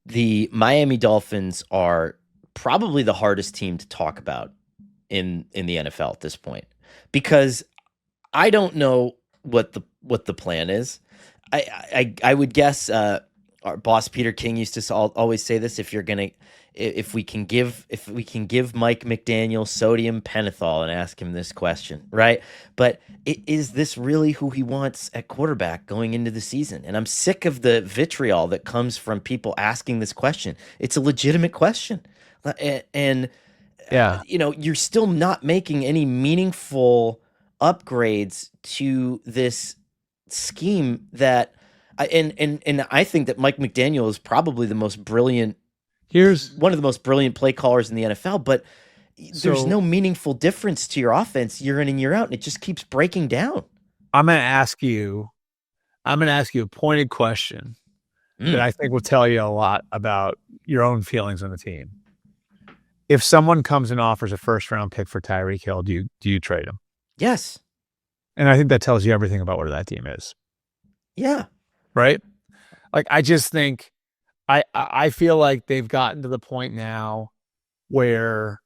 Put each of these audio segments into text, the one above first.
the Miami Dolphins are probably the hardest team to talk about in the NFL at this point because I don't know what the plan is. I would guess our boss Peter King used to always say this: if we can give Mike McDaniel sodium pentothal and ask him this question, right? But is this really who he wants at quarterback going into the season? And I'm sick of the vitriol that comes from people asking this question. It's a legitimate question, and Yeah. you're still not making any meaningful upgrades to this scheme that and I think that Mike McDaniel is probably Here's one of the most brilliant play callers in the NFL, but there's so no meaningful difference to your offense year in and year out, and it just keeps breaking down. I'm gonna ask you a pointed question that Mm. I think will tell you a lot about your own feelings on the team. If someone comes and offers a first round pick for Tyreek Hill, do you trade him? Yes. And I think that tells you everything about where that team is, Yeah. right? Like I just think I feel like they've gotten to the point now where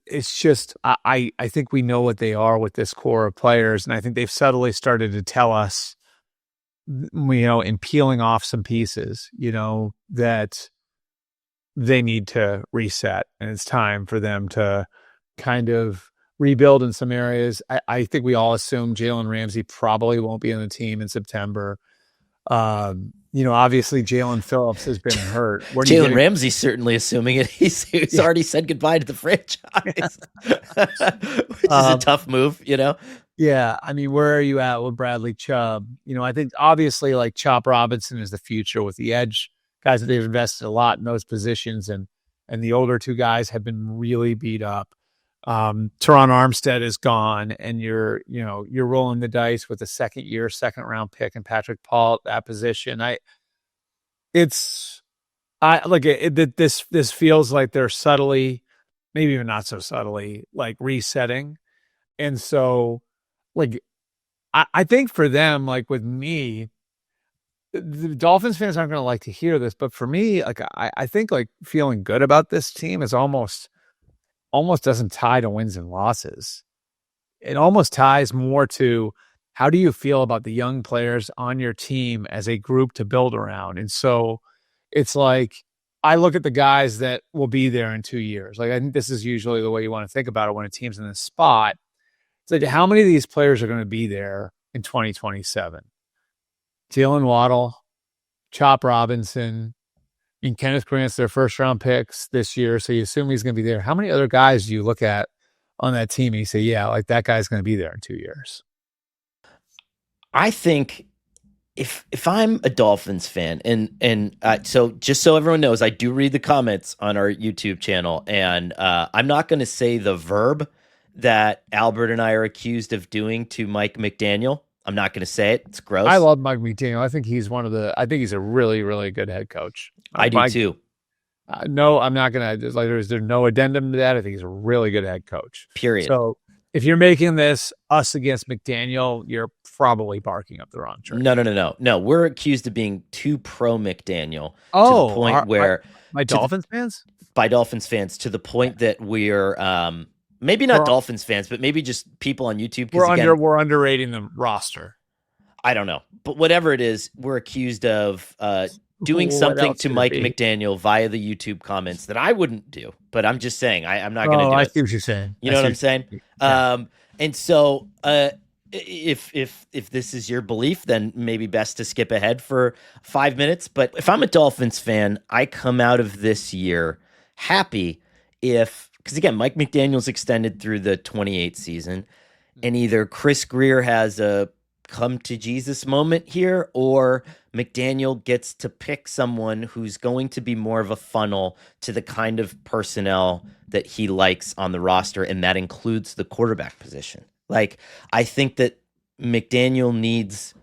it's just I think we know what they are with this core of players, and I think they've subtly started to tell us, in peeling off some pieces, that they need to reset, and it's time for them to kind of rebuild in some areas. I think we all assume Jalen Ramsey probably won't be on the team in September. Obviously Jalen Phillips has been hurt. Where do you Jalen get Ramsey's certainly assuming it. He's Yeah. already said goodbye to the franchise, which is a tough move, Yeah, I mean, where are you at with Bradley Chubb? I think obviously like Chop Robinson is the future with the edge guys that they've invested a lot in those positions, and the older two guys have been really beat up. Teron Armstead is gone, and you're rolling the dice with a second round pick and Patrick Paul at that position. This feels like they're subtly, maybe even not so subtly, like resetting. And so like I think for them, like with me, the Dolphins fans aren't going to like to hear this, but for me, like I think like feeling good about this team is almost doesn't tie to wins and losses. It almost ties more to how do you feel about the young players on your team as a group to build around. And so it's like I look at the guys that will be there in 2 years. Like I think this is usually the way you want to think about it when a team's in this spot. It's like how many of these players are going to be there in 2027? Jalen Waddle, Chop Robinson, and Kenneth Grant's their first round picks this year. So you assume he's going to be there. How many other guys do you look at on that team and you say, yeah, like that guy's going to be there in 2 years? I think if I'm a Dolphins fan, and so just so everyone knows, I do read the comments on our YouTube channel, and I'm not going to say the verb that Albert and I are accused of doing to Mike McDaniel. I'm not going to say it. It's gross. I love Mike McDaniel. I think he's a really, really good head coach. I do too. No, I'm not going to, like, there's no addendum to that. I think he's a really good head coach. Period. So if you're making this us against McDaniel, you're probably barking up the wrong tree. No. We're accused of being too pro McDaniel to the point where my Dolphins fans? By Dolphins fans, to the point that we're maybe not Dolphins fans, but maybe just people on YouTube. We're underrating the roster. I don't know, but whatever it is, we're accused of doing something to Mike McDaniel via the YouTube comments that I wouldn't do. But I'm just saying, I'm not going to do it. I see what you're saying. You know what I'm saying? Yeah. And so if this is your belief, then maybe best to skip ahead for 5 minutes. But if I'm a Dolphins fan, I come out of this year happy because again, Mike McDaniel's extended through the 28th season, and either Chris Greer has a come to Jesus moment here, or McDaniel gets to pick someone who's going to be more of a funnel to the kind of personnel that he likes on the roster, and that includes the quarterback position. Like, I think that McDaniel needs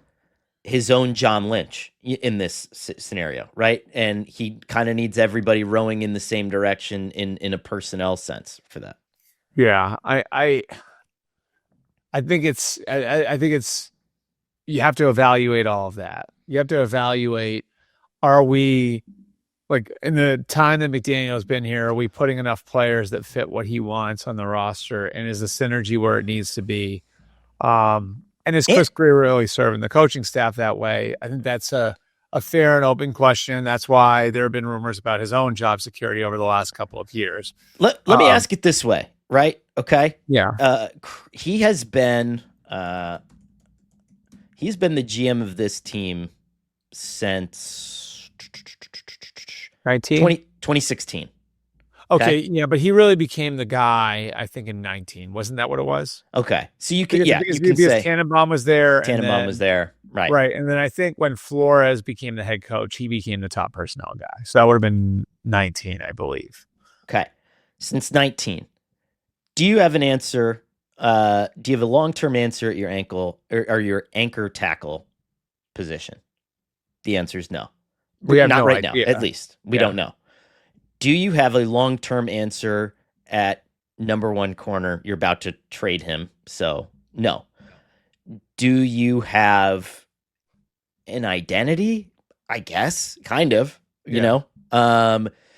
his own John Lynch in this scenario, right? And he kind of needs everybody rowing in the same direction in a personnel sense for that. Yeah, I think it's you have to evaluate all of that. You have to evaluate, are we like in the time that McDaniel's been here, are we putting enough players that fit what he wants on the roster, and is the synergy where it needs to be? And is And Chris Greer really serving the coaching staff that way? I think that's a fair and open question. That's why there have been rumors about his own job security over the last couple of years. let me ask it this way, right? Okay. Yeah. He has been he's been the GM of this team since 19? 2016. Okay, yeah, but he really became the guy, I think, in 19. Wasn't that what it was? Okay. So you can, Because, yeah, because, you can because say Tannenbaum was there. Tannenbaum was there. Right. Right. And then I think when Flores became the head coach, he became the top personnel guy. So that would have been 19, I believe. Okay. Since 19. Do you have an answer? Do you have a long-term answer at your ankle or your anchor tackle position? The answer is no. We have Not no right idea. now, at least. We don't know. Do you have a long-term answer at number one corner? You're about to trade him, so no. Do you have an identity? I guess, kind of, you know?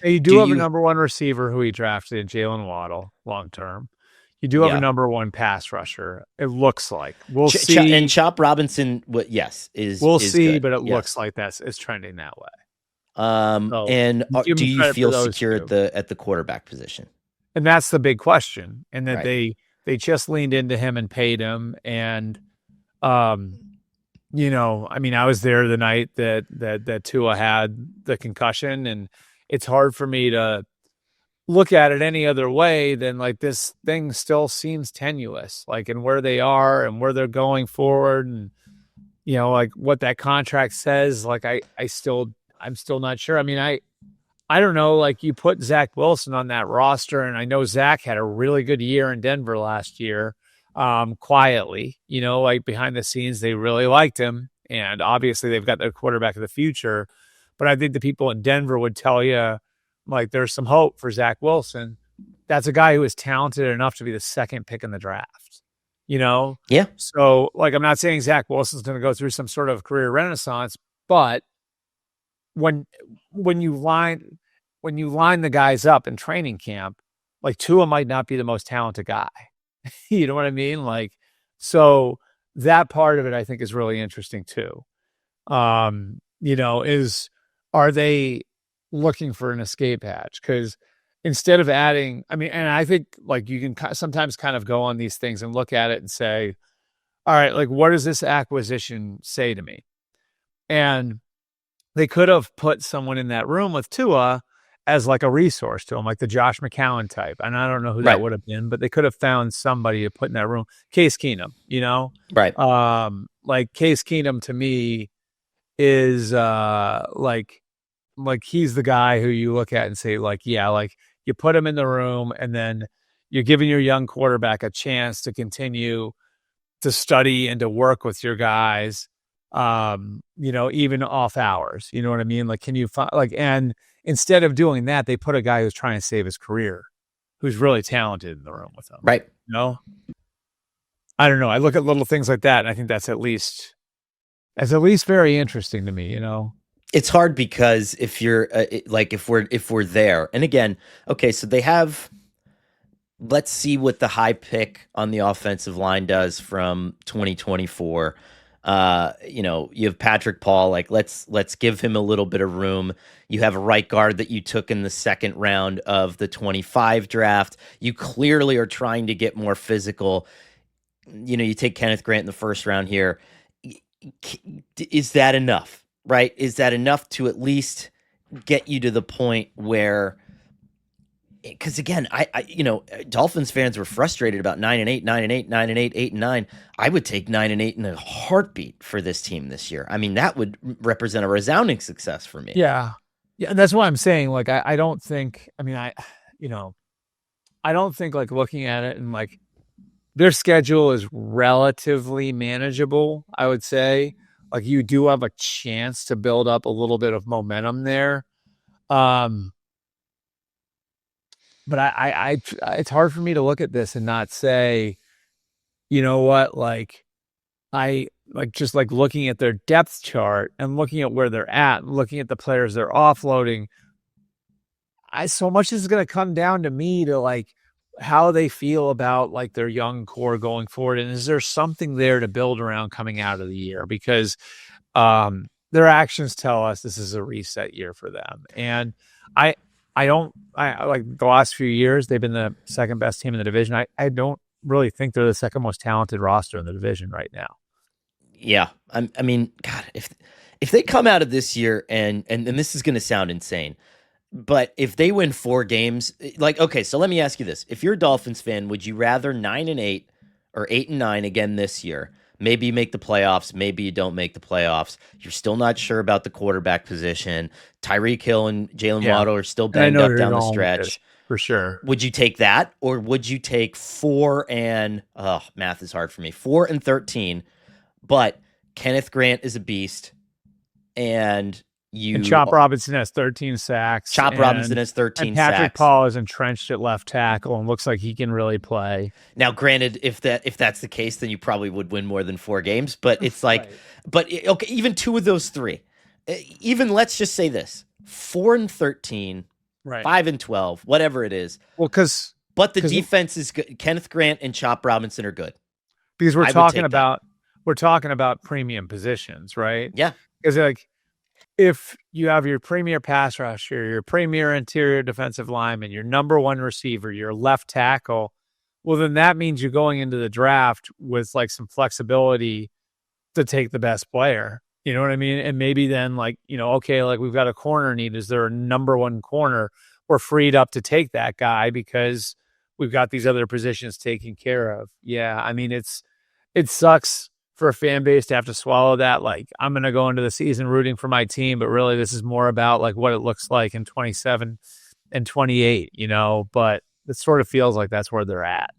You do have a number one receiver who he drafted in Jalen Waddle long term. You do have a number one pass rusher. It looks like we'll see. And Chop Robinson, yes, we'll is see, good. but it looks like it's trending that way. And do you feel secure at the quarterback position? And that's the big question. And that they just leaned into him and paid him. And you know, I mean, I was there the night that Tua had the concussion, and it's hard for me to look at it any other way than like this thing still seems tenuous, like in where they are and where they're going forward, and you know, like what that contract says. Like I'm still not sure. I mean, I don't know. Like you put Zach Wilson on that roster, and I know Zach had a really good year in Denver last year. Quietly, you know, like behind the scenes, they really liked him, and obviously they've got their quarterback of the future. But I think the people in Denver would tell you, like, there's some hope for Zach Wilson. That's a guy who is talented enough to be the second pick in the draft, you know? Yeah. So, like, I'm not saying Zach Wilson's going to go through some sort of career renaissance, but when you line the guys up in training camp, like Tua might not be the most talented guy. You know what I mean? Like, so that part of it, I think, is really interesting too. You know, are they looking for an escape hatch? Because instead of adding, I mean, and I think like you can sometimes kind of go on these things and look at it and say, all right, like what does this acquisition say to me? And they could have put someone in that room with Tua as like a resource to him, like the Josh McCown type. And I don't know who that would have been, but they could have found somebody to put in that room. Case Keenum, you know? Right. Like Case Keenum to me is like he's the guy who you look at and say, like, yeah, like you put him in the room and then you're giving your young quarterback a chance to continue to study and to work with your guys, you know, even off hours. You know what I mean? Like, can you find like, and instead of doing that, they put a guy who's trying to save his career, who's really talented in the room with him. Right. You know? I don't know. I look at little things like that, and I think that's at least very interesting to me, you know? It's hard because if you're like, if we're there, and again, okay, so they have, let's see what the high pick on the offensive line does from 2024. You know, you have Patrick Paul, like let's give him a little bit of room. You have a right guard that you took in the second round of the 25 draft. You clearly are trying to get more physical. You know, you take Kenneth Grant in the first round here. Is that enough, right? Is that enough to at least get you to the point where, because again, I you know, Dolphins fans were frustrated about 9-8, 9-8, 9-8, 8-9. I would take 9-8 in a heartbeat for this team this year. I mean, that would represent a resounding success for me. Yeah. Yeah. And that's why I'm saying, like, I don't think, I mean, I don't think like looking at it and like their schedule is relatively manageable, I would say. Like you do have a chance to build up a little bit of momentum there. But I it's hard for me to look at this and not say, you know what, like I like just like looking at their depth chart and looking at where they're at, and looking at the players they're offloading, so much is going to come down to me to like how they feel about like their young core going forward, and is there something there to build around coming out of the year? Because their actions tell us this is a reset year for them, and I like the last few years they've been the second best team in the division. I don't really think they're the second most talented roster in the division right now. Yeah, I mean, God, if they come out of this year and this is going to sound insane, but if they win 4 games, like, okay, so let me ask you this: if you're a Dolphins fan, would you rather 9-8 or 8-9 again this year? Maybe you make the playoffs, maybe you don't make the playoffs. You're still not sure about the quarterback position. Tyreek Hill and Jalen Yeah, Waddle are still and I banged know up you're down the going with this stretch. for sure. Would you take that, or would you take 4 and math is hard for me, 4-13, but Kenneth Grant is a beast, and And you Chop Robinson has 13 sacks, Chop Robinson has and 13 Patrick sacks. Paul is entrenched at left tackle and looks like he can really play. Now, granted, if that's the case, then you probably would win more than 4 games. But it's like, Right. but okay, even 2 of those 3, even let's just say this: 4-13, Right. 5-12, whatever it is. Well, because But the defense is good. Kenneth Grant and Chop Robinson are good. we're I would talking take that. about premium positions, right? Yeah, Because like if you have your premier pass rusher, your premier interior defensive lineman, your number one receiver, your left tackle, well, then that means you're going into the draft with like some flexibility to take the best player. You know what I mean? And maybe then like, okay, like we've got a corner need. Is there a number one corner? We're freed up to take that guy because we've got these other positions taken care of. Yeah. I mean, it sucks for a fan base to have to swallow that. Like, I'm going to go into the season rooting for my team, but really this is more about like what it looks like in 27 and 28, but it sort of feels like that's where they're at.